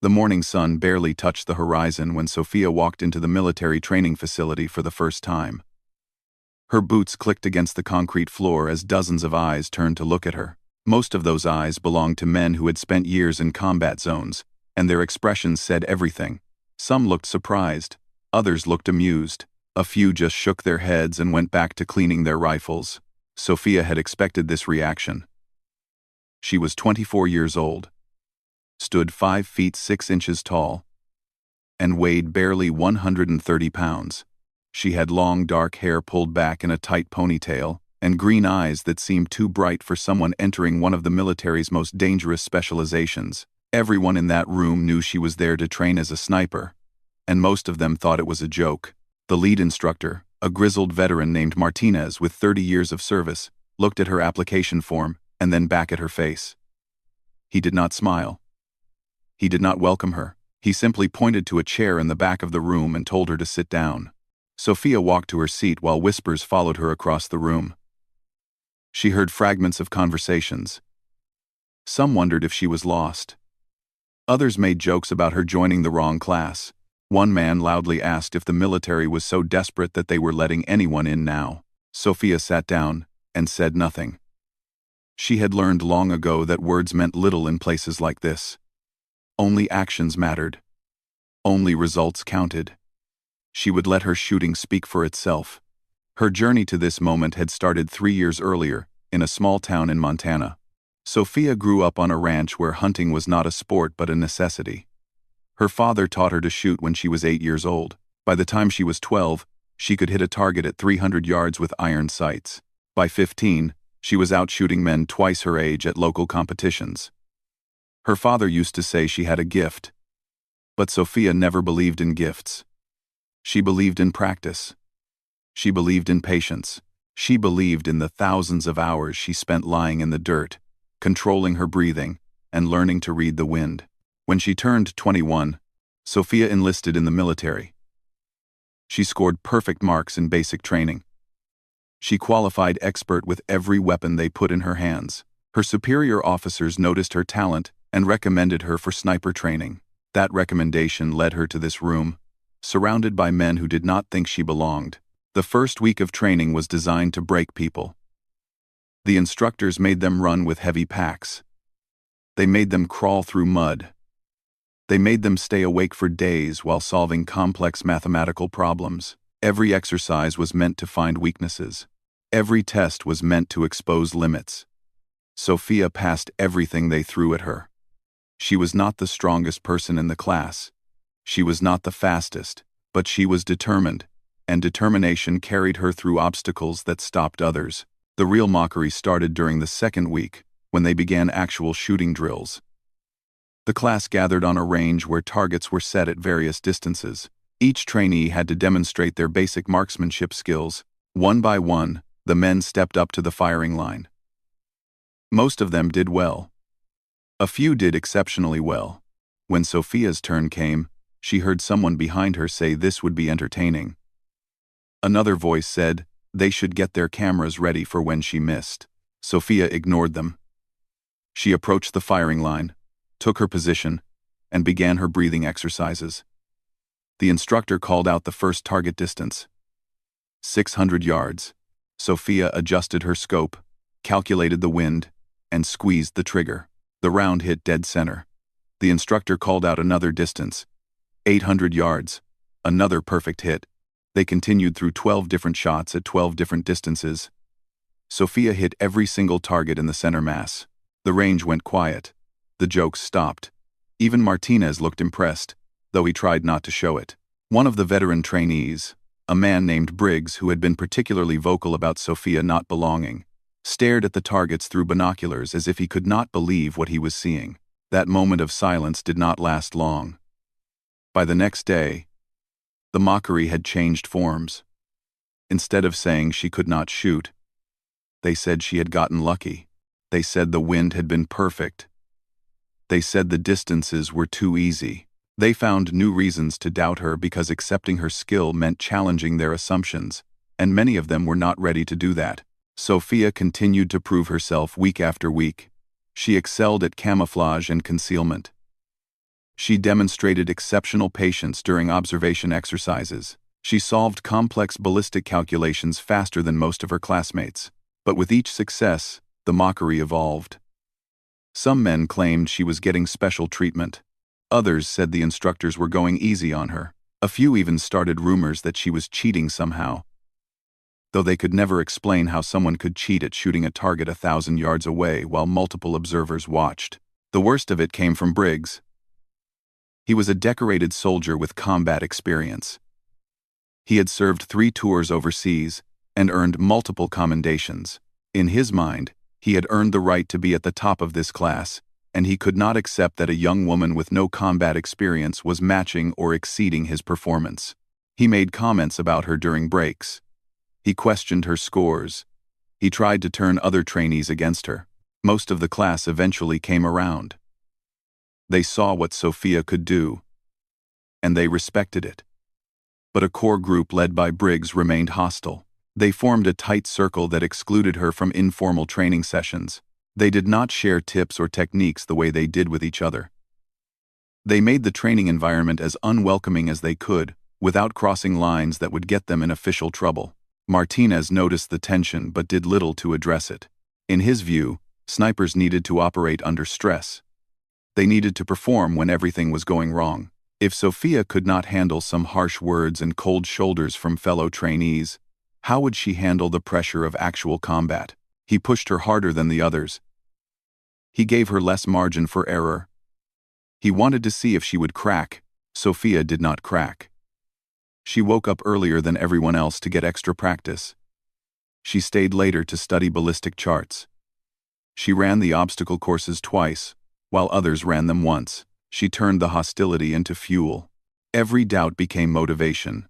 The morning sun barely touched the horizon when Sophia walked into the military training facility for the first time. Her boots clicked against the concrete floor as dozens of eyes turned to look at her. Most of those eyes belonged to men who had spent years in combat zones, and their expressions said everything. Some looked surprised, others looked amused, a few just shook their heads and went back to cleaning their rifles. Sophia had expected this reaction. She was 24 years old, stood 5 feet 6 inches tall, and weighed barely 130 pounds. She had long dark hair pulled back in a tight ponytail, and green eyes that seemed too bright for someone entering one of the military's most dangerous specializations. Everyone in that room knew she was there to train as a sniper, and most of them thought it was a joke. The lead instructor, a grizzled veteran named Martinez with 30 years of service, looked at her application form and then back at her face. He did not smile. He did not welcome her. He simply pointed to a chair in the back of the room and told her to sit down. Sophia walked to her seat while whispers followed her across the room. She heard fragments of conversations. Some wondered if she was lost. Others made jokes about her joining the wrong class. One man loudly asked if the military was so desperate that they were letting anyone in now. Sophia sat down and said nothing. She had learned long ago that words meant little in places like this. Only actions mattered. Only results counted. She would let her shooting speak for itself. Her journey to this moment had started 3 years earlier, in a small town in Montana. Sophia grew up on a ranch where hunting was not a sport but a necessity. Her father taught her to shoot when she was 8 years old. By the time she was 12, she could hit a target at 300 yards with iron sights. By 15, she was out shooting men twice her age at local competitions. Her father used to say she had a gift. But Sophia never believed in gifts. She believed in practice. She believed in patience. She believed in the thousands of hours she spent lying in the dirt, controlling her breathing, and learning to read the wind. When she turned 21, Sophia enlisted in the military. She scored perfect marks in basic training. She qualified expert with every weapon they put in her hands. Her superior officers noticed her talent and recommended her for sniper training. That recommendation led her to this room, surrounded by men who did not think she belonged. The first week of training was designed to break people. The instructors made them run with heavy packs. They made them crawl through mud. They made them stay awake for days while solving complex mathematical problems. Every exercise was meant to find weaknesses. Every test was meant to expose limits. Sophia passed everything they threw at her. She was not the strongest person in the class. She was not the fastest, but she was determined, and determination carried her through obstacles that stopped others. The real mockery started during the second week, when they began actual shooting drills. The class gathered on a range where targets were set at various distances. Each trainee had to demonstrate their basic marksmanship skills. One by one, the men stepped up to the firing line. Most of them did well. A few did exceptionally well. When Sophia's turn came, she heard someone behind her say this would be entertaining. Another voice said they should get their cameras ready for when she missed. Sophia ignored them. She approached the firing line, took her position, and began her breathing exercises. The instructor called out the first target distance. 600 yards. Sophia adjusted her scope, calculated the wind, and squeezed the trigger. The round hit dead center. The instructor called out another distance. 800 yards. Another perfect hit. They continued through 12 different shots at 12 different distances. Sophia hit every single target in the center mass. The range went quiet. The jokes stopped. Even Martinez looked impressed, though he tried not to show it. One of the veteran trainees, a man named Briggs who had been particularly vocal about Sophia not belonging, stared at the targets through binoculars as if he could not believe what he was seeing. That moment of silence did not last long. By the next day, the mockery had changed forms. Instead of saying she could not shoot, they said she had gotten lucky. They said the wind had been perfect. They said the distances were too easy. They found new reasons to doubt her because accepting her skill meant challenging their assumptions, and many of them were not ready to do that. Sophia continued to prove herself week after week. She excelled at camouflage and concealment. She demonstrated exceptional patience during observation exercises. She solved complex ballistic calculations faster than most of her classmates. But with each success, the mockery evolved. Some men claimed she was getting special treatment. Others said the instructors were going easy on her. A few even started rumors that she was cheating somehow, though they could never explain how someone could cheat at shooting a target 1,000 yards away while multiple observers watched. The worst of it came from Briggs. He was a decorated soldier with combat experience. He had served 3 tours overseas and earned multiple commendations. In his mind, he had earned the right to be at the top of this class, and he could not accept that a young woman with no combat experience was matching or exceeding his performance. He made comments about her during breaks. He questioned her scores. He tried to turn other trainees against her. Most of the class eventually came around. They saw what Sophia could do, and they respected it. But a core group led by Briggs remained hostile. They formed a tight circle that excluded her from informal training sessions. They did not share tips or techniques the way they did with each other. They made the training environment as unwelcoming as they could, without crossing lines that would get them in official trouble. Martinez noticed the tension but did little to address it. In his view, snipers needed to operate under stress. They needed to perform when everything was going wrong. If Sophia could not handle some harsh words and cold shoulders from fellow trainees, how would she handle the pressure of actual combat? He pushed her harder than the others. He gave her less margin for error. He wanted to see if she would crack. Sophia did not crack. She woke up earlier than everyone else to get extra practice. She stayed later to study ballistic charts. She ran the obstacle courses twice, while others ran them once. She turned the hostility into fuel. Every doubt became motivation.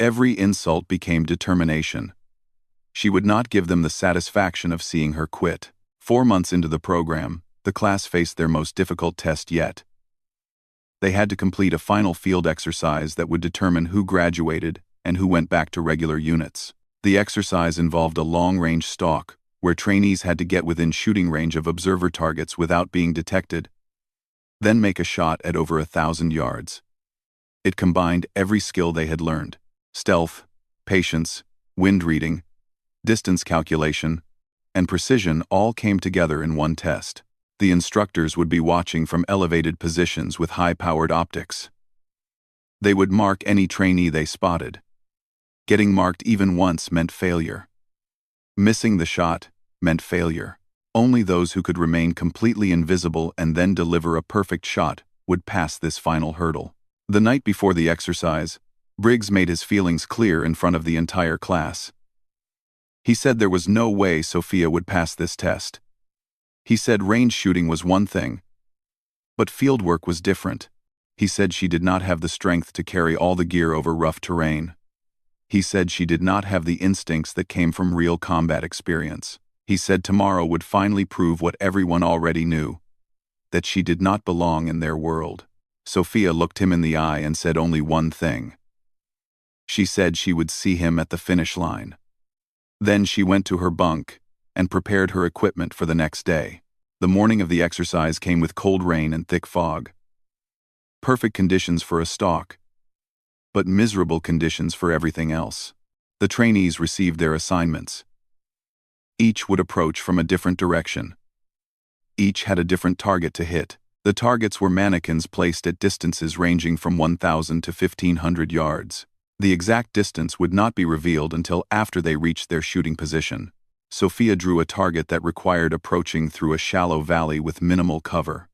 Every insult became determination. She would not give them the satisfaction of seeing her quit. 4 months into the program, the class faced their most difficult test yet. They had to complete a final field exercise that would determine who graduated and who went back to regular units. The exercise involved a long-range stalk, where trainees had to get within shooting range of observer targets without being detected, then make a shot at over 1,000 yards. It combined every skill they had learned: stealth, patience, wind reading, distance calculation, and precision all came together in one test. The instructors would be watching from elevated positions with high-powered optics. They would mark any trainee they spotted. Getting marked even once meant failure. Missing the shot meant failure. Only those who could remain completely invisible and then deliver a perfect shot would pass this final hurdle. The night before the exercise, Briggs made his feelings clear in front of the entire class. He said there was no way Sophia would pass this test. He said range shooting was one thing, but field work was different. He said she did not have the strength to carry all the gear over rough terrain. He said she did not have the instincts that came from real combat experience. He said tomorrow would finally prove what everyone already knew: that she did not belong in their world. Sophia looked him in the eye and said only one thing. She said she would see him at the finish line. Then she went to her bunk and prepared her equipment for the next day. The morning of the exercise came with cold rain and thick fog. Perfect conditions for a stalk, but miserable conditions for everything else. The trainees received their assignments. Each would approach from a different direction. Each had a different target to hit. The targets were mannequins placed at distances ranging from 1,000 to 1,500 yards. The exact distance would not be revealed until after they reached their shooting position. Sophia drew a target that required approaching through a shallow valley with minimal cover.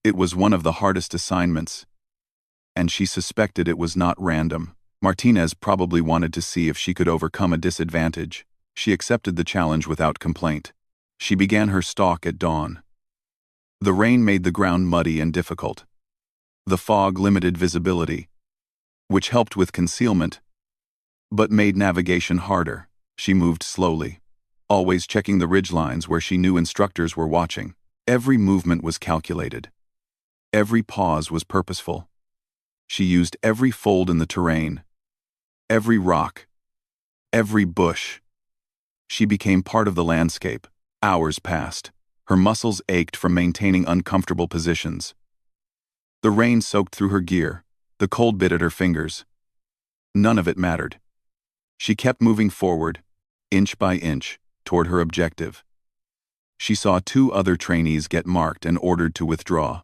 It was one of the hardest assignments, and she suspected it was not random. Martinez probably wanted to see if she could overcome a disadvantage. She accepted the challenge without complaint. She began her stalk at dawn. The rain made the ground muddy and difficult. The fog limited visibility, which helped with concealment, but made navigation harder. She moved slowly, always checking the ridgelines where she knew instructors were watching. Every movement was calculated. Every pause was purposeful. She used every fold in the terrain, every rock, every bush. She became part of the landscape. Hours passed. Her muscles ached from maintaining uncomfortable positions. The rain soaked through her gear. The cold bit at her fingers. None of it mattered. She kept moving forward, inch by inch, toward her objective. She saw 2 other trainees get marked and ordered to withdraw.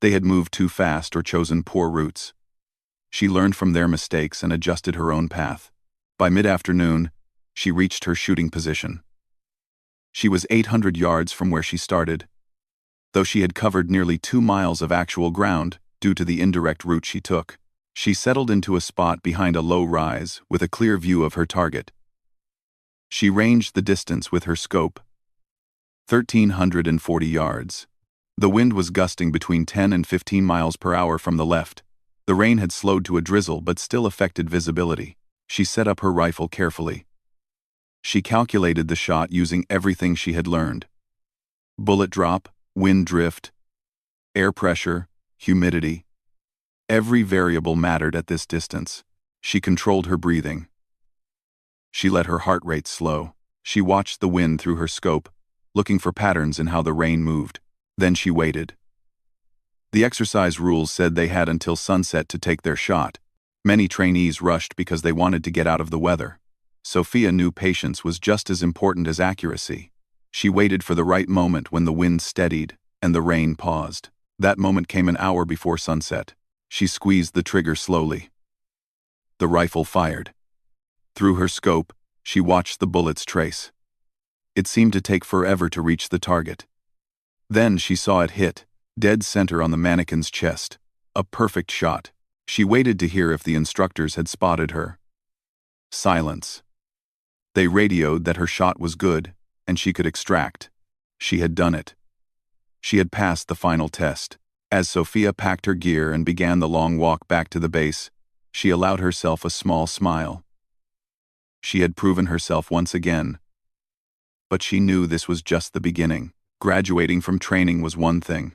They had moved too fast or chosen poor routes. She learned from their mistakes and adjusted her own path. By mid-afternoon, she reached her shooting position. She was 800 yards from where she started. Though she had covered nearly 2 miles of actual ground due to the indirect route she took, she settled into a spot behind a low rise with a clear view of her target. She ranged the distance with her scope. 1,340 yards. The wind was gusting between 10 and 15 miles per hour from the left. The rain had slowed to a drizzle but still affected visibility. She set up her rifle carefully. She calculated the shot using everything she had learned. Bullet drop, wind drift, air pressure, humidity. Every variable mattered at this distance. She controlled her breathing. She let her heart rate slow. She watched the wind through her scope, looking for patterns in how the rain moved. Then she waited. The exercise rules said they had until sunset to take their shot. Many trainees rushed because they wanted to get out of the weather. Sophia knew patience was just as important as accuracy. She waited for the right moment when the wind steadied and the rain paused. That moment came an hour before sunset. She squeezed the trigger slowly. The rifle fired. Through her scope, she watched the bullets trace. It seemed to take forever to reach the target. Then she saw it hit, dead center on the mannequin's chest. A perfect shot. She waited to hear if the instructors had spotted her. Silence. They radioed that her shot was good, and she could extract. She had done it. She had passed the final test. As Sophia packed her gear and began the long walk back to the base, she allowed herself a small smile. She had proven herself once again. But she knew this was just the beginning. Graduating from training was one thing.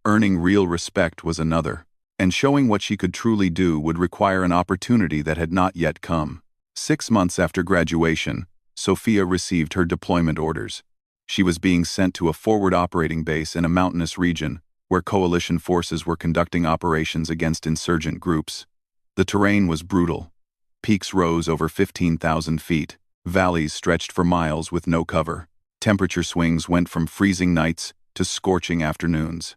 Earning real respect was another. And showing what she could truly do would require an opportunity that had not yet come. 6 months after graduation, Sophia received her deployment orders. She was being sent to a forward operating base in a mountainous region, where coalition forces were conducting operations against insurgent groups. The terrain was brutal. Peaks rose over 15,000 feet. Valleys stretched for miles with no cover. Temperature swings went from freezing nights to scorching afternoons.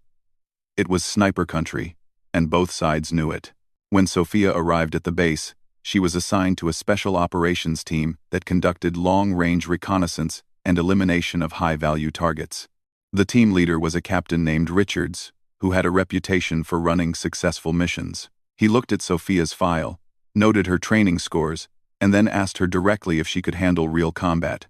It was sniper country, and both sides knew it. When Sophia arrived at the base, she was assigned to a special operations team that conducted long-range reconnaissance and elimination of high-value targets. The team leader was a captain named Richards, who had a reputation for running successful missions. He looked at Sophia's file, noted her training scores, and then asked her directly if she could handle real combat.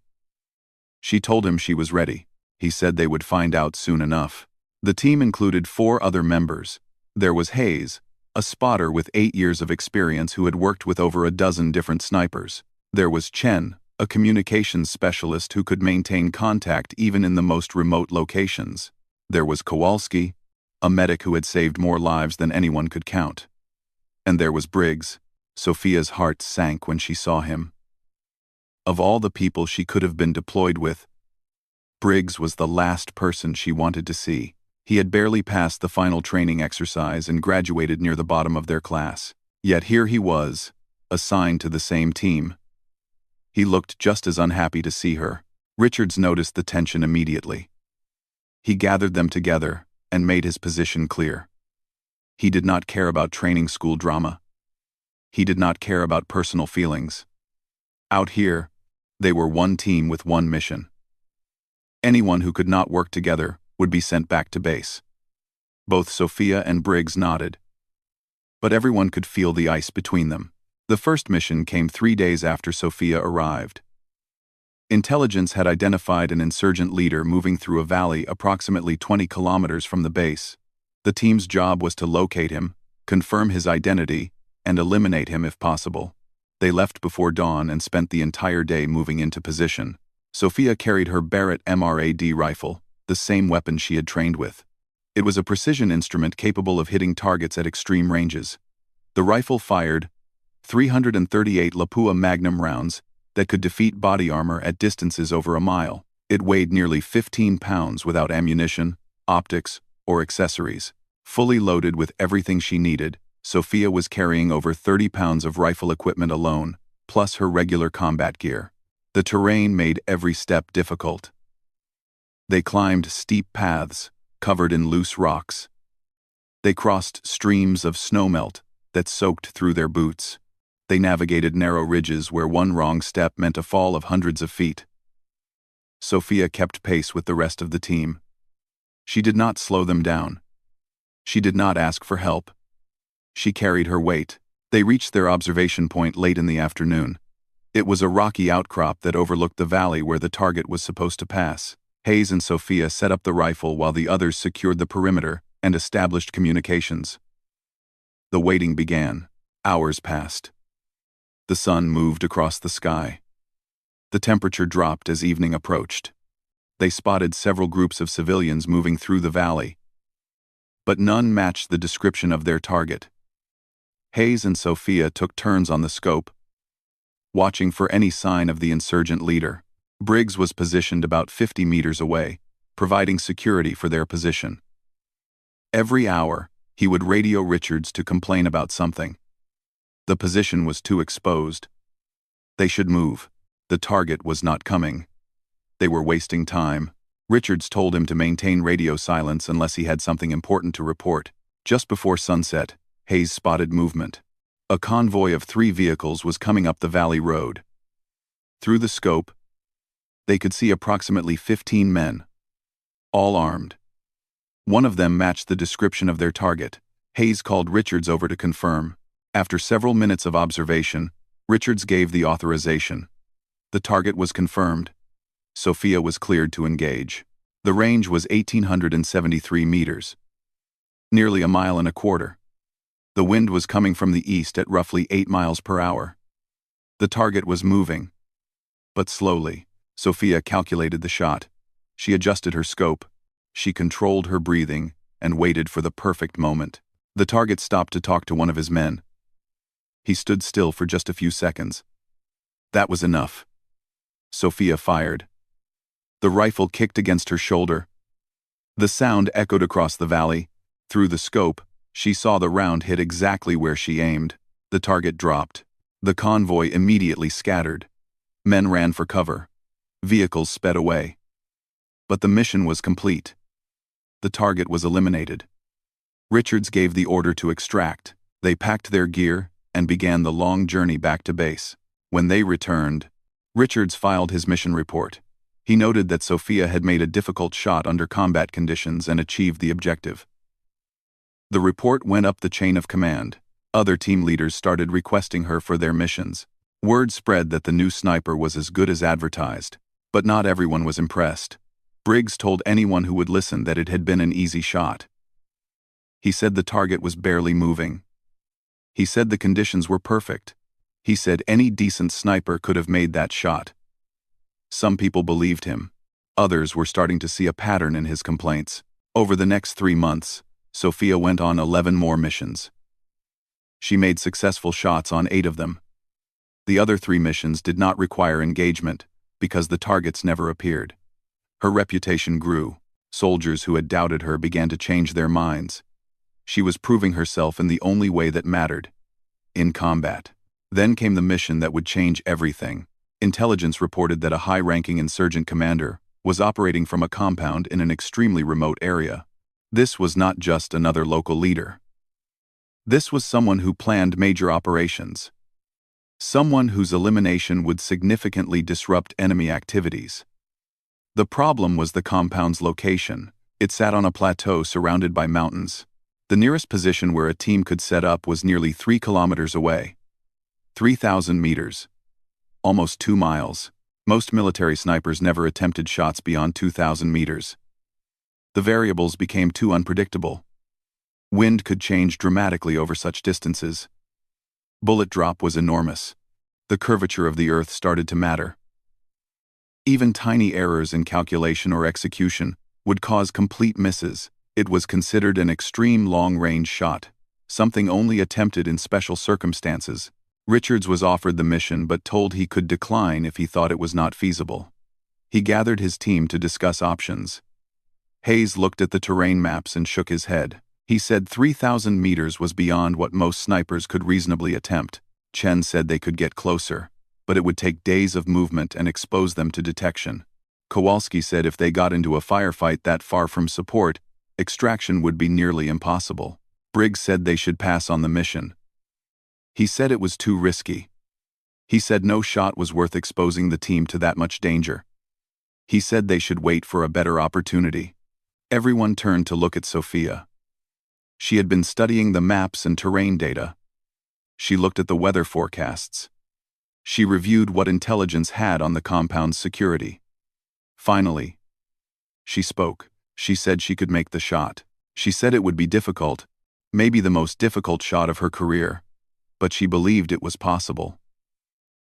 She told him she was ready. He said they would find out soon enough. The team included 4 other members. There was Hayes, a spotter with 8 years of experience who had worked with over a dozen different snipers. There was Chen, a communications specialist who could maintain contact even in the most remote locations. There was Kowalski, a medic who had saved more lives than anyone could count. And there was Briggs. Sophia's heart sank when she saw him. Of all the people she could have been deployed with, Briggs was the last person she wanted to see. He had barely passed the final training exercise and graduated near the bottom of their class. Yet here he was, assigned to the same team. He looked just as unhappy to see her. Richards noticed the tension immediately. He gathered them together and made his position clear. He did not care about training school drama. He did not care about personal feelings. Out here, they were one team with one mission. Anyone who could not work together would be sent back to base. Both Sophia and Briggs nodded. But everyone could feel the ice between them. The first mission came 3 days after Sophia arrived. Intelligence had identified an insurgent leader moving through a valley approximately 20 kilometers from the base. The team's job was to locate him, confirm his identity, and eliminate him if possible. They left before dawn and spent the entire day moving into position. Sophia carried her Barrett MRAD rifle, the same weapon she had trained with. It was a precision instrument capable of hitting targets at extreme ranges. The rifle fired 338 Lapua Magnum rounds that could defeat body armor at distances over a mile. It weighed nearly 15 pounds without ammunition, optics, or accessories. Fully loaded with everything she needed, Sophia was carrying over 30 pounds of rifle equipment alone, plus her regular combat gear. The terrain made every step difficult. They climbed steep paths, covered in loose rocks. They crossed streams of snowmelt that soaked through their boots. They navigated narrow ridges where one wrong step meant a fall of hundreds of feet. Sophia kept pace with the rest of the team. She did not slow them down. She did not ask for help. She carried her weight. They reached their observation point late in the afternoon. It was a rocky outcrop that overlooked the valley where the target was supposed to pass. Hayes and Sophia set up the rifle while the others secured the perimeter and established communications. The waiting began. Hours passed. The sun moved across the sky. The temperature dropped as evening approached. They spotted several groups of civilians moving through the valley, but none matched the description of their target. Hayes and Sophia took turns on the scope, watching for any sign of the insurgent leader. Briggs was positioned about 50 meters away, providing security for their position. Every hour, he would radio Richards to complain about something. The position was too exposed. They should move. The target was not coming. They were wasting time. Richards told him to maintain radio silence unless he had something important to report. Just before sunset, Hayes spotted movement. A convoy of 3 vehicles was coming up the valley road. Through the scope, they could see approximately 15 men, all armed. One of them matched the description of their target. Hayes called Richards over to confirm. After several minutes of observation, Richards gave the authorization. The target was confirmed. Sophia was cleared to engage. The range was 1,873 meters, nearly a mile and a quarter. The wind was coming from the east at roughly 8 miles per hour. The target was moving, but slowly. Sophia calculated the shot. She adjusted her scope. She controlled her breathing and waited for the perfect moment. The target stopped to talk to one of his men. He stood still for just a few seconds. That was enough. Sophia fired. The rifle kicked against her shoulder. The sound echoed across the valley. Through the scope, she saw the round hit exactly where she aimed. The target dropped. The convoy immediately scattered. Men ran for cover. Vehicles sped away. But the mission was complete. The target was eliminated. Richards gave the order to extract. They packed their gear and began the long journey back to base. When they returned, Richards filed his mission report. He noted that Sophia had made a difficult shot under combat conditions and achieved the objective. The report went up the chain of command. Other team leaders started requesting her for their missions. Word spread that the new sniper was as good as advertised, but not everyone was impressed. Briggs told anyone who would listen that it had been an easy shot. He said the target was barely moving. He said the conditions were perfect. He said any decent sniper could have made that shot. Some people believed him. Others were starting to see a pattern in his complaints. Over the next 3 months, Sophia went on 11 more missions. She made successful shots on 8 of them. The other 3 missions did not require engagement because the targets never appeared. Her reputation grew. Soldiers who had doubted her began to change their minds. She was proving herself in the only way that mattered: in combat. Then came the mission that would change everything. Intelligence reported that a high-ranking insurgent commander was operating from a compound in an extremely remote area. This was not just another local leader. This was someone who planned major operations. Someone whose elimination would significantly disrupt enemy activities. The problem was the compound's location. It sat on a plateau surrounded by mountains. The nearest position where a team could set up was nearly 3 kilometers away. 3,000 meters. Almost 2 miles. Most military snipers never attempted shots beyond 2,000 meters. The variables became too unpredictable. Wind could change dramatically over such distances. Bullet drop was enormous. The curvature of the earth started to matter. Even tiny errors in calculation or execution would cause complete misses. It was considered an extreme long-range shot, something only attempted in special circumstances. Richards was offered the mission but told he could decline if he thought it was not feasible. He gathered his team to discuss options. Hayes looked at the terrain maps and shook his head. He said 3,000 meters was beyond what most snipers could reasonably attempt. Chen said they could get closer, but it would take days of movement and expose them to detection. Kowalski said if they got into a firefight that far from support, extraction would be nearly impossible. Briggs said they should pass on the mission. He said it was too risky. He said no shot was worth exposing the team to that much danger. He said they should wait for a better opportunity. Everyone turned to look at Sophia. She had been studying the maps and terrain data. She looked at the weather forecasts. She reviewed what intelligence had on the compound's security. Finally, she spoke. She said she could make the shot. She said it would be difficult, maybe the most difficult shot of her career, but she believed it was possible.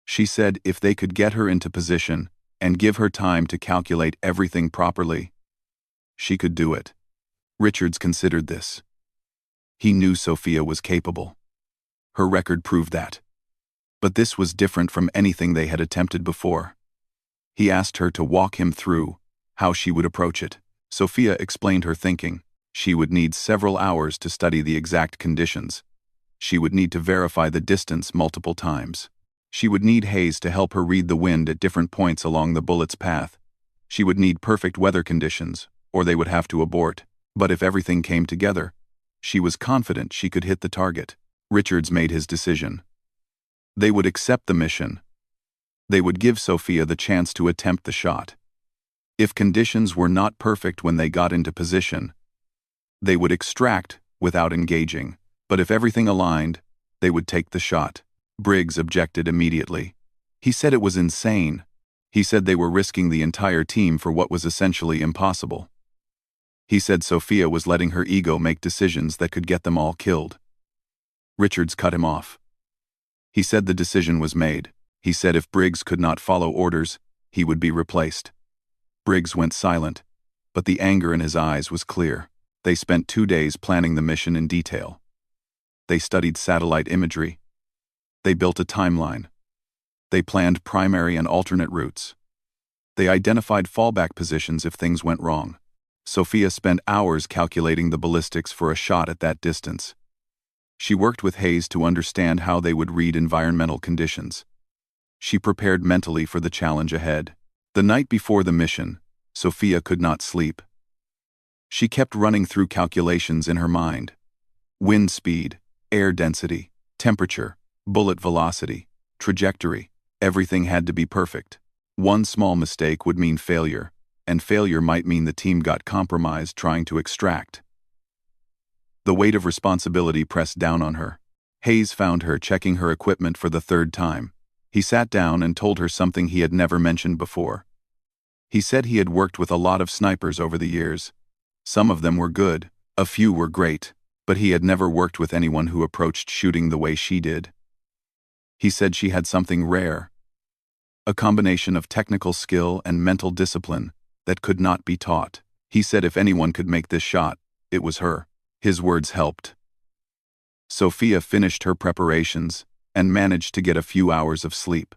She said if they could get her into position and give her time to calculate everything properly, she could do it. Richards considered this. He knew Sophia was capable. Her record proved that. But this was different from anything they had attempted before. He asked her to walk him through how she would approach it. Sophia explained her thinking. She would need several hours to study the exact conditions. She would need to verify the distance multiple times. She would need Hayes to help her read the wind at different points along the bullet's path. She would need perfect weather conditions, or they would have to abort. But if everything came together, she was confident she could hit the target. Richards made his decision. They would accept the mission. They would give Sophia the chance to attempt the shot. If conditions were not perfect when they got into position, they would extract without engaging. But if everything aligned, they would take the shot. Briggs objected immediately. He said it was insane. He said they were risking the entire team for what was essentially impossible. He said Sophia was letting her ego make decisions that could get them all killed. Richards cut him off. He said the decision was made. He said if Briggs could not follow orders, he would be replaced. Briggs went silent, but the anger in his eyes was clear. They spent 2 days planning the mission in detail. They studied satellite imagery. They built a timeline. They planned primary and alternate routes. They identified fallback positions if things went wrong. Sophia spent hours calculating the ballistics for a shot at that distance. She worked with Hayes to understand how they would read environmental conditions. She prepared mentally for the challenge ahead. The night before the mission, Sophia could not sleep. She kept running through calculations in her mind. Wind speed, air density, temperature, bullet velocity, trajectory, everything had to be perfect. One small mistake would mean failure, and failure might mean the team got compromised trying to extract. The weight of responsibility pressed down on her. Hayes found her checking her equipment for the 3rd time. He sat down and told her something he had never mentioned before. He said he had worked with a lot of snipers over the years. Some of them were good, a few were great, but he had never worked with anyone who approached shooting the way she did. He said she had something rare, a combination of technical skill and mental discipline that could not be taught. He said if anyone could make this shot, it was her. His words helped. Sophia finished her preparations and managed to get a few hours of sleep.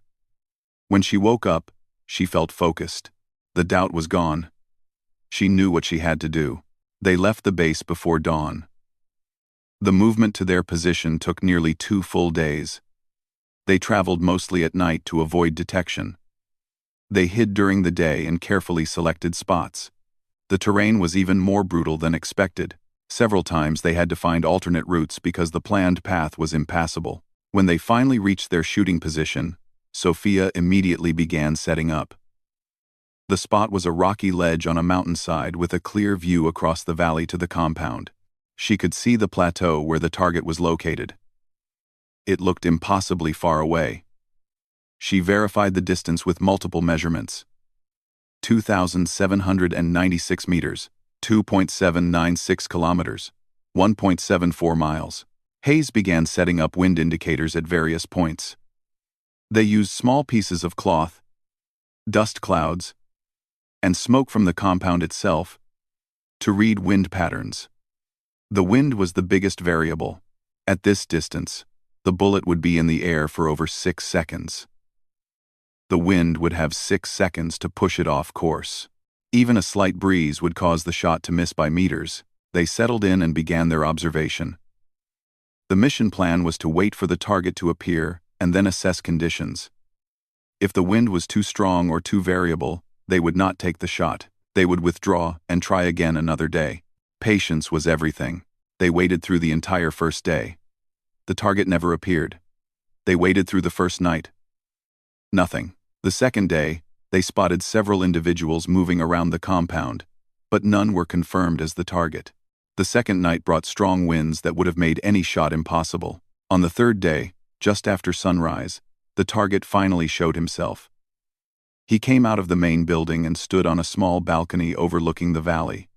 When she woke up, she felt focused. The doubt was gone. She knew what she had to do. They left the base before dawn. The movement to their position took nearly 2 full days. They traveled mostly at night to avoid detection. They hid during the day in carefully selected spots. The terrain was even more brutal than expected. Several times they had to find alternate routes because the planned path was impassable. When they finally reached their shooting position, Sophia immediately began setting up. The spot was a rocky ledge on a mountainside with a clear view across the valley to the compound. She could see the plateau where the target was located. It looked impossibly far away. She verified the distance with multiple measurements. 2,796 meters, 2.796 kilometers, 1.74 miles. Hayes began setting up wind indicators at various points. They used small pieces of cloth, dust clouds, and smoke from the compound itself to read wind patterns. The wind was the biggest variable. At this distance, the bullet would be in the air for over 6 seconds. The wind would have 6 seconds to push it off course. Even a slight breeze would cause the shot to miss by meters. They settled in and began their observation. The mission plan was to wait for the target to appear and then assess conditions. If the wind was too strong or too variable, they would not take the shot. They would withdraw and try again another day. Patience was everything. They waited through the entire first day. The target never appeared. They waited through the first night. Nothing. The second day, they spotted several individuals moving around the compound, but none were confirmed as the target. The second night brought strong winds that would have made any shot impossible. On the third day, just after sunrise, the target finally showed himself. He came out of the main building and stood on a small balcony overlooking the valley.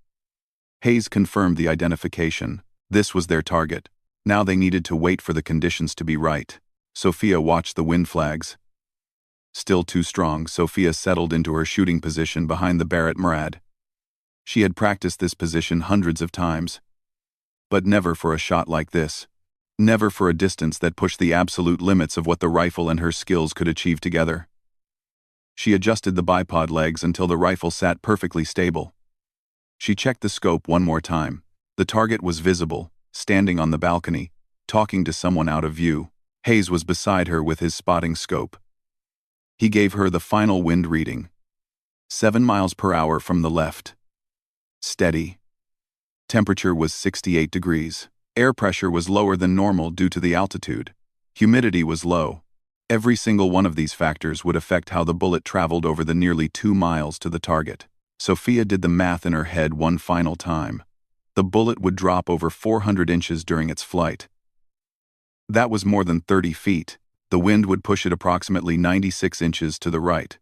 Hayes confirmed the identification. This was their target. Now they needed to wait for the conditions to be right. Sophia watched the wind flags. Still too strong, Sophia settled into her shooting position behind the Barrett MRAD. She had practiced this position hundreds of times. But never for a shot like this. Never for a distance that pushed the absolute limits of what the rifle and her skills could achieve together. She adjusted the bipod legs until the rifle sat perfectly stable. She checked the scope one more time. The target was visible, standing on the balcony, talking to someone out of view. Hayes was beside her with his spotting scope. He gave her the final wind reading. 7 miles per hour from the left. Steady. Temperature was 68 degrees. Air pressure was lower than normal due to the altitude. Humidity was low. Every single one of these factors would affect how the bullet traveled over the nearly 2 miles to the target. Sophia did the math in her head one final time. The bullet would drop over 400 inches during its flight. That was more than 30 feet. The wind would push it approximately 96 inches to the right.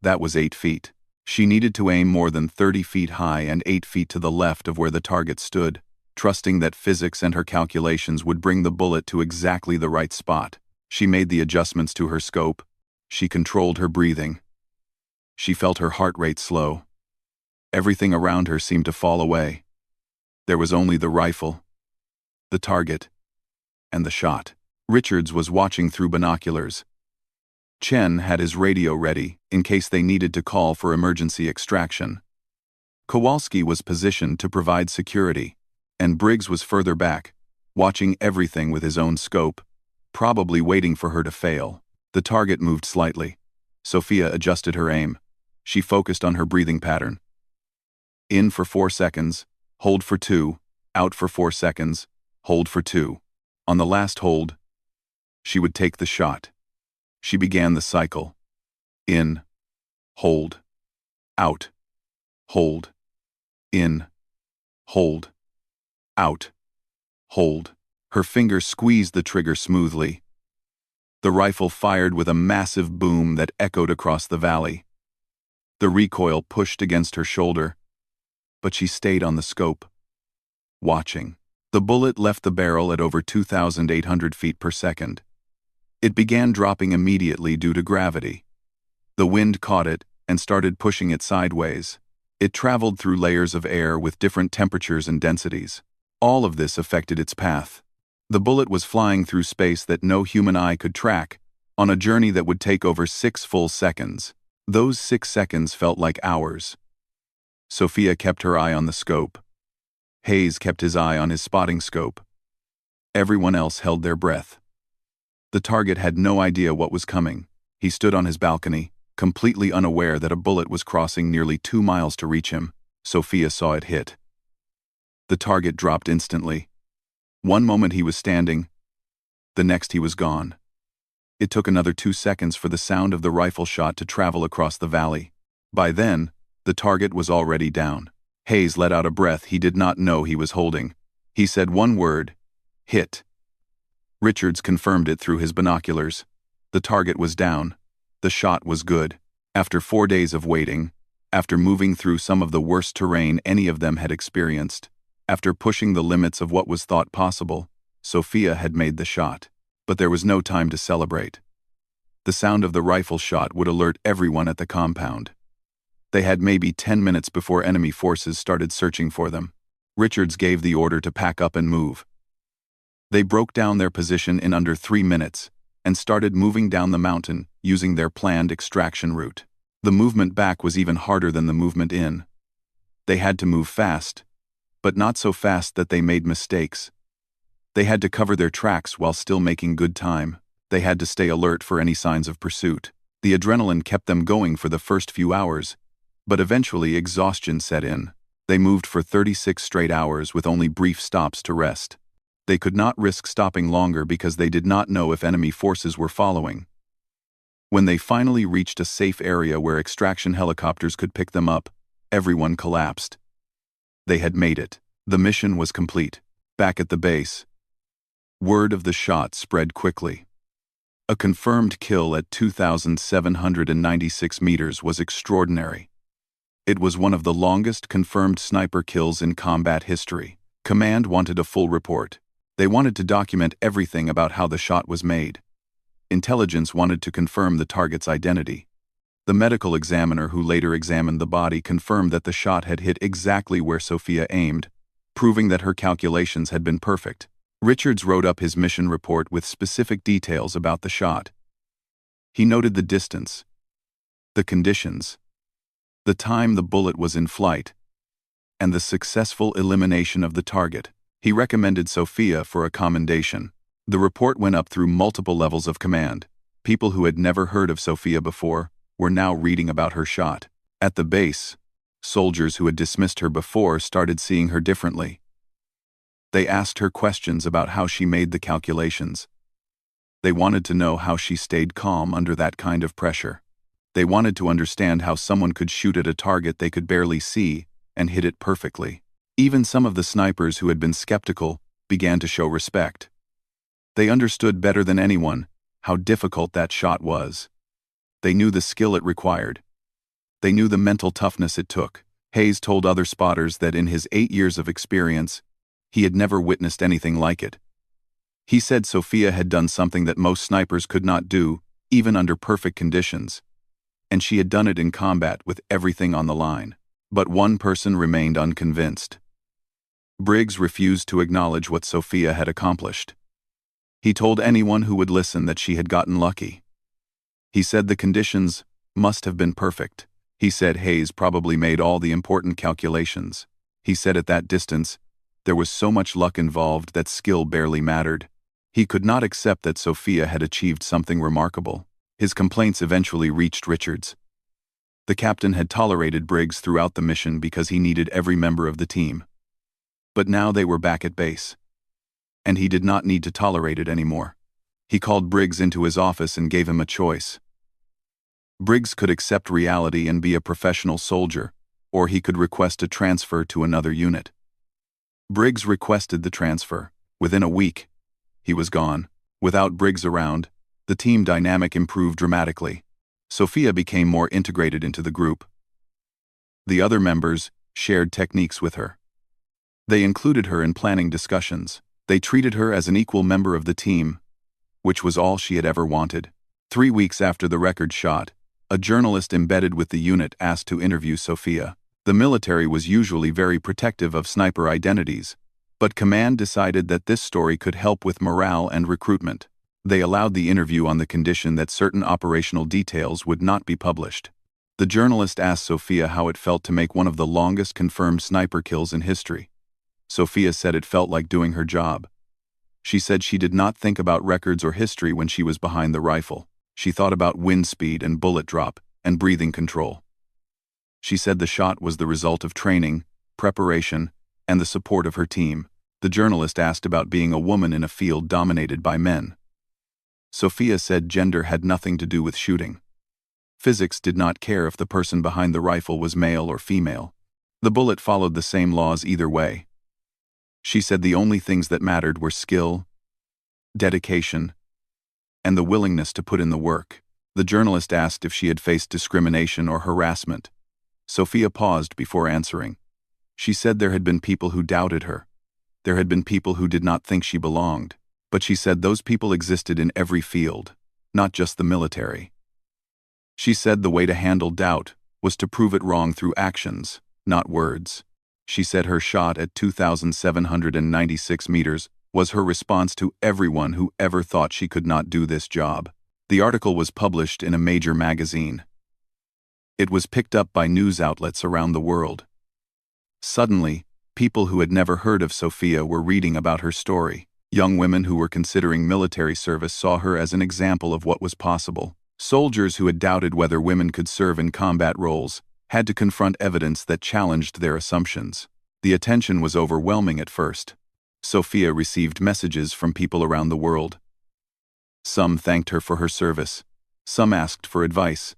That was 8 feet. She needed to aim more than 30 feet high and 8 feet to the left of where the target stood, trusting that physics and her calculations would bring the bullet to exactly the right spot. She made the adjustments to her scope. She controlled her breathing. She felt her heart rate slow. Everything around her seemed to fall away. There was only the rifle, the target, and the shot. Richards was watching through binoculars. Chen had his radio ready in case they needed to call for emergency extraction. Kowalski was positioned to provide security, and Briggs was further back, watching everything with his own scope, probably waiting for her to fail. The target moved slightly. Sophia adjusted her aim. She focused on her breathing pattern. In for 4 seconds, hold for 2, out for 4 seconds, hold for 2. On the last hold, she would take the shot. She began the cycle. In, hold, out, hold, in, hold, out, hold. Her fingers squeezed the trigger smoothly. The rifle fired with a massive boom that echoed across the valley. The recoil pushed against her shoulder, but she stayed on the scope, watching. The bullet left the barrel at over 2,800 feet per second. It began dropping immediately due to gravity. The wind caught it and started pushing it sideways. It traveled through layers of air with different temperatures and densities. All of this affected its path. The bullet was flying through space that no human eye could track, on a journey that would take over 6 full seconds. Those 6 seconds felt like hours. Sophia kept her eye on the scope. Hayes kept his eye on his spotting scope. Everyone else held their breath. The target had no idea what was coming. He stood on his balcony, completely unaware that a bullet was crossing nearly 2 miles to reach him. Sophia saw it hit. The target dropped instantly. One moment he was standing, the next he was gone. It took another 2 seconds for the sound of the rifle shot to travel across the valley. By then, the target was already down. Hayes let out a breath he did not know he was holding. He said one word, hit. Richards confirmed it through his binoculars. The target was down. The shot was good. After 4 days of waiting, after moving through some of the worst terrain any of them had experienced, after pushing the limits of what was thought possible, Sophia had made the shot. But there was no time to celebrate. The sound of the rifle shot would alert everyone at the compound. They had maybe 10 minutes before enemy forces started searching for them. Richards gave the order to pack up and move. They broke down their position in under 3 minutes and started moving down the mountain using their planned extraction route. The movement back was even harder than the movement in. They had to move fast, but not so fast that they made mistakes. They had to cover their tracks while still making good time. They had to stay alert for any signs of pursuit. The adrenaline kept them going for the first few hours, but eventually exhaustion set in. They moved for 36 straight hours with only brief stops to rest. They could not risk stopping longer because they did not know if enemy forces were following. When they finally reached a safe area where extraction helicopters could pick them up, everyone collapsed. They had made it. The mission was complete. Back at the base, word of the shot spread quickly. A confirmed kill at 2,796 meters was extraordinary. It was one of the longest confirmed sniper kills in combat history. Command wanted a full report. They wanted to document everything about how the shot was made. Intelligence wanted to confirm the target's identity. The medical examiner who later examined the body confirmed that the shot had hit exactly where Sophia aimed, proving that her calculations had been perfect. Richards wrote up his mission report with specific details about the shot. He noted the distance, the conditions, the time the bullet was in flight, and the successful elimination of the target. He recommended Sophia for a commendation. The report went up through multiple levels of command. People who had never heard of Sophia before were now reading about her shot. At the base, soldiers who had dismissed her before started seeing her differently. They asked her questions about how she made the calculations. They wanted to know how she stayed calm under that kind of pressure. They wanted to understand how someone could shoot at a target they could barely see and hit it perfectly. Even some of the snipers who had been skeptical began to show respect. They understood better than anyone how difficult that shot was. They knew the skill it required. They knew the mental toughness it took. Hayes told other spotters that in his 8 years of experience, he had never witnessed anything like it. He said Sophia had done something that most snipers could not do, even under perfect conditions, and she had done it in combat with everything on the line. But one person remained unconvinced. Briggs refused to acknowledge what Sophia had accomplished. He told anyone who would listen that she had gotten lucky. He said the conditions must have been perfect. He said Hayes probably made all the important calculations. He said at that distance, there was so much luck involved that skill barely mattered. He could not accept that Sophia had achieved something remarkable. His complaints eventually reached Richards. The captain had tolerated Briggs throughout the mission because he needed every member of the team. But now they were back at base, and he did not need to tolerate it anymore. He called Briggs into his office and gave him a choice. Briggs could accept reality and be a professional soldier, or he could request a transfer to another unit. Briggs requested the transfer. Within a week, he was gone. Without Briggs around, the team dynamic improved dramatically. Sophia became more integrated into the group. The other members shared techniques with her. They included her in planning discussions. They treated her as an equal member of the team, which was all she had ever wanted. 3 weeks after the record shot, a journalist embedded with the unit asked to interview Sophia. The military was usually very protective of sniper identities, but command decided that this story could help with morale and recruitment. They allowed the interview on the condition that certain operational details would not be published. The journalist asked Sophia how it felt to make one of the longest confirmed sniper kills in history. Sophia said it felt like doing her job. She said she did not think about records or history when she was behind the rifle. She thought about wind speed and bullet drop and breathing control. She said the shot was the result of training, preparation, and the support of her team. The journalist asked about being a woman in a field dominated by men. Sophia said gender had nothing to do with shooting. Physics did not care if the person behind the rifle was male or female. The bullet followed the same laws either way. She said the only things that mattered were skill, dedication, and the willingness to put in the work. The journalist asked if she had faced discrimination or harassment. Sophia paused before answering. She said there had been people who doubted her. There had been people who did not think she belonged. But she said those people existed in every field, not just the military. She said the way to handle doubt was to prove it wrong through actions, not words. She said her shot at 2,796 meters was her response to everyone who ever thought she could not do this job. The article was published in a major magazine. It was picked up by news outlets around the world. Suddenly, People who had never heard of Sophia were reading about her story. Young women who were considering military service saw her as an example of what was possible. Soldiers who had doubted whether women could serve in combat roles had to confront evidence that challenged their assumptions. The attention was overwhelming at first. Sophia received messages from people around the world. Some thanked her for her service. Some asked for advice.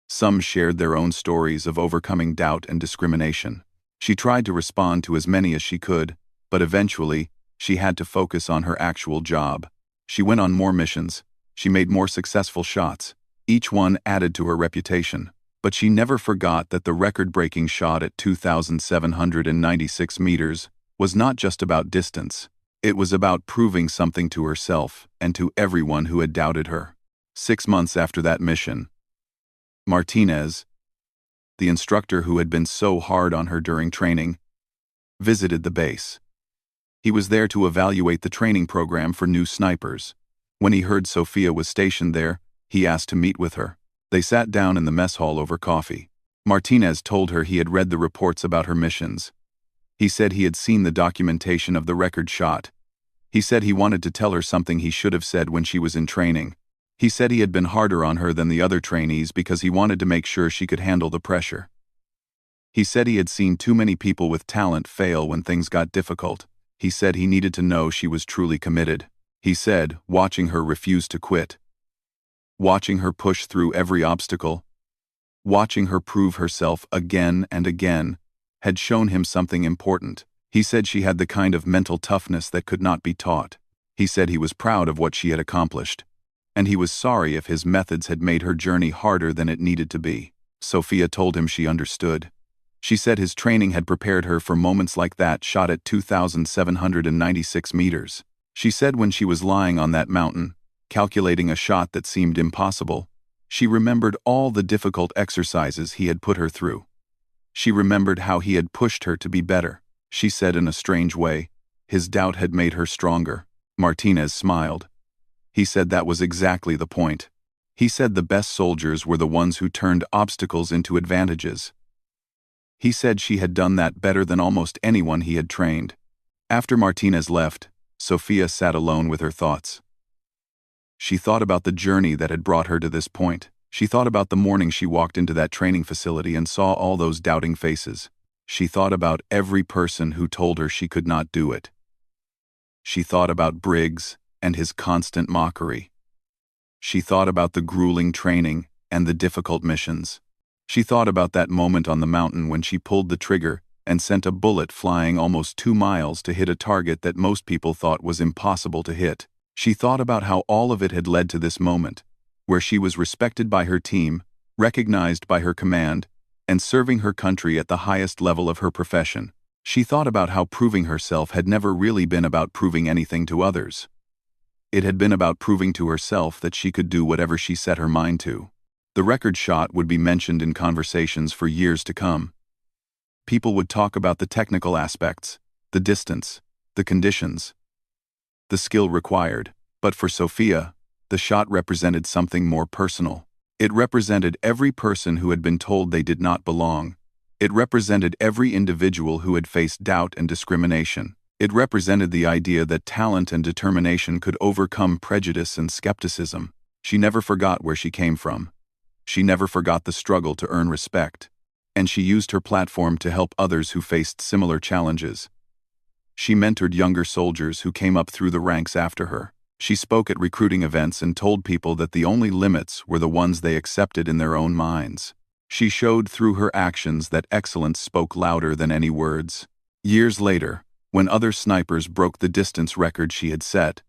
Some shared their own stories of overcoming doubt and discrimination. She tried to respond to as many as she could, but eventually, she had to focus on her actual job. She went on more missions. She made more successful shots. Each one added to her reputation. But she never forgot that the record-breaking shot at 2,796 meters was not just about distance. It was about proving something to herself and to everyone who had doubted her. 6 months after that mission, Martinez, the instructor who had been so hard on her during training, visited the base. He was there to evaluate the training program for new snipers. When he heard Sophia was stationed there, he asked to meet with her. They sat down in the mess hall over coffee. Martinez told her he had read the reports about her missions. He said he had seen the documentation of the record shot. He said he wanted to tell her something he should have said when she was in training. He said he had been harder on her than the other trainees because he wanted to make sure she could handle the pressure. He said he had seen too many people with talent fail when things got difficult. He said he needed to know she was truly committed. He said, watching her refuse to quit, watching her push through every obstacle, watching her prove herself again and again, had shown him something important. He said she had the kind of mental toughness that could not be taught. He said he was proud of what she had accomplished, and he was sorry if his methods had made her journey harder than it needed to be. Sophia told him she understood. She said his training had prepared her for moments like that shot at 2,796 meters. She said when she was lying on that mountain, calculating a shot that seemed impossible, she remembered all the difficult exercises he had put her through. She remembered how he had pushed her to be better. She said in a strange way, his doubt had made her stronger. Martinez smiled. He said that was exactly the point. He said the best soldiers were the ones who turned obstacles into advantages. He said she had done that better than almost anyone he had trained. After Martinez left, Sophia sat alone with her thoughts. She thought about the journey that had brought her to this point. She thought about the morning she walked into that training facility and saw all those doubting faces. She thought about every person who told her she could not do it. She thought about Briggs and his constant mockery. She thought about the grueling training and the difficult missions. She thought about that moment on the mountain when she pulled the trigger and sent a bullet flying almost 2 miles to hit a target that most people thought was impossible to hit. She thought about how all of it had led to this moment, where she was respected by her team, recognized by her command, and serving her country at the highest level of her profession. She thought about how proving herself had never really been about proving anything to others. It had been about proving to herself that she could do whatever she set her mind to. The record shot would be mentioned in conversations for years to come. People would talk about the technical aspects, the distance, the conditions, the skill required. But for Sophia, the shot represented something more personal. It represented every person who had been told they did not belong. It represented every individual who had faced doubt and discrimination. It represented the idea that talent and determination could overcome prejudice and skepticism. She never forgot where she came from. She never forgot the struggle to earn respect. And she used her platform to help others who faced similar challenges. She mentored younger soldiers who came up through the ranks after her. She spoke at recruiting events and told people that the only limits were the ones they accepted in their own minds. She showed through her actions that excellence spoke louder than any words. Years later, when other snipers broke the distance record she had set,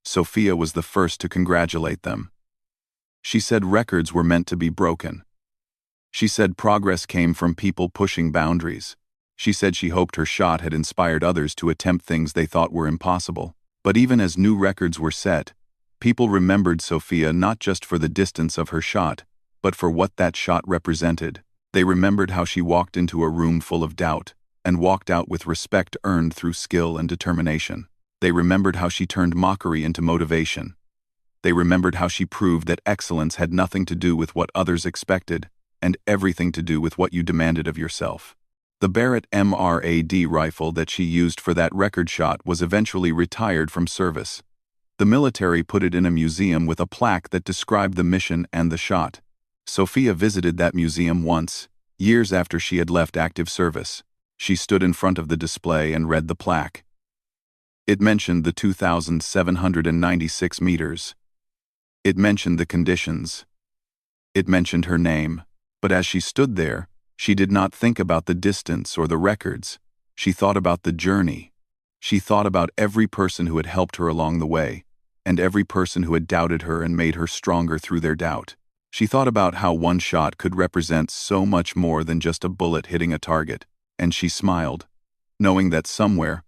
Sophia was the first to congratulate them. She said records were meant to be broken. She said progress came from people pushing boundaries. She said she hoped her shot had inspired others to attempt things they thought were impossible. But even as new records were set, people remembered Sophia not just for the distance of her shot, but for what that shot represented. They remembered how she walked into a room full of doubt and walked out with respect earned through skill and determination. They remembered how she turned mockery into motivation. They remembered how she proved that excellence had nothing to do with what others expected and everything to do with what you demanded of yourself. The Barrett MRAD rifle that she used for that record shot was eventually retired from service. The military put it in a museum with a plaque that described the mission and the shot. Sophia visited that museum once, years after she had left active service. She stood in front of the display and read the plaque. It mentioned the 2,796 meters. It mentioned the conditions. It mentioned her name, but as she stood there, she did not think about the distance or the records. She thought about the journey. She thought about every person who had helped her along the way, and every person who had doubted her and made her stronger through their doubt. She thought about how one shot could represent so much more than just a bullet hitting a target, and she smiled, knowing that somewhere,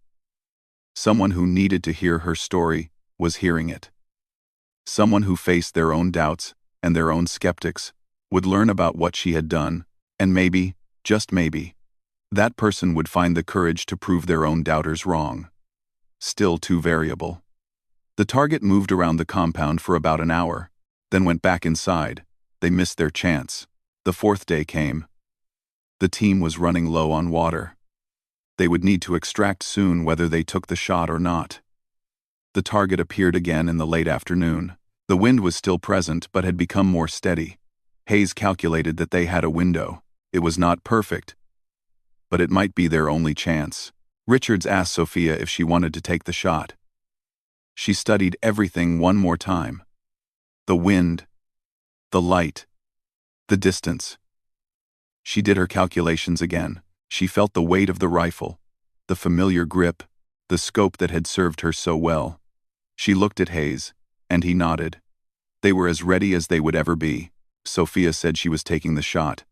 someone who needed to hear her story was hearing it. Someone who faced their own doubts and their own skeptics would learn about what she had done, and maybe, just maybe, that person would find the courage to prove their own doubters wrong. Still too variable. The target moved around the compound for about an hour, then went back inside. They missed their chance. The fourth day came. The team was running low on water. They would need to extract soon whether they took the shot or not. The target appeared again in the late afternoon. The wind was still present but had become more steady. Hayes calculated that they had a window. It was not perfect, but it might be their only chance. Richards asked Sophia if she wanted to take the shot. She studied everything one more time. The wind, the light, the distance. She did her calculations again. She felt the weight of the rifle, the familiar grip, the scope that had served her so well. She looked at Hayes, and he nodded. They were as ready as they would ever be. Sophia said she was taking the shot.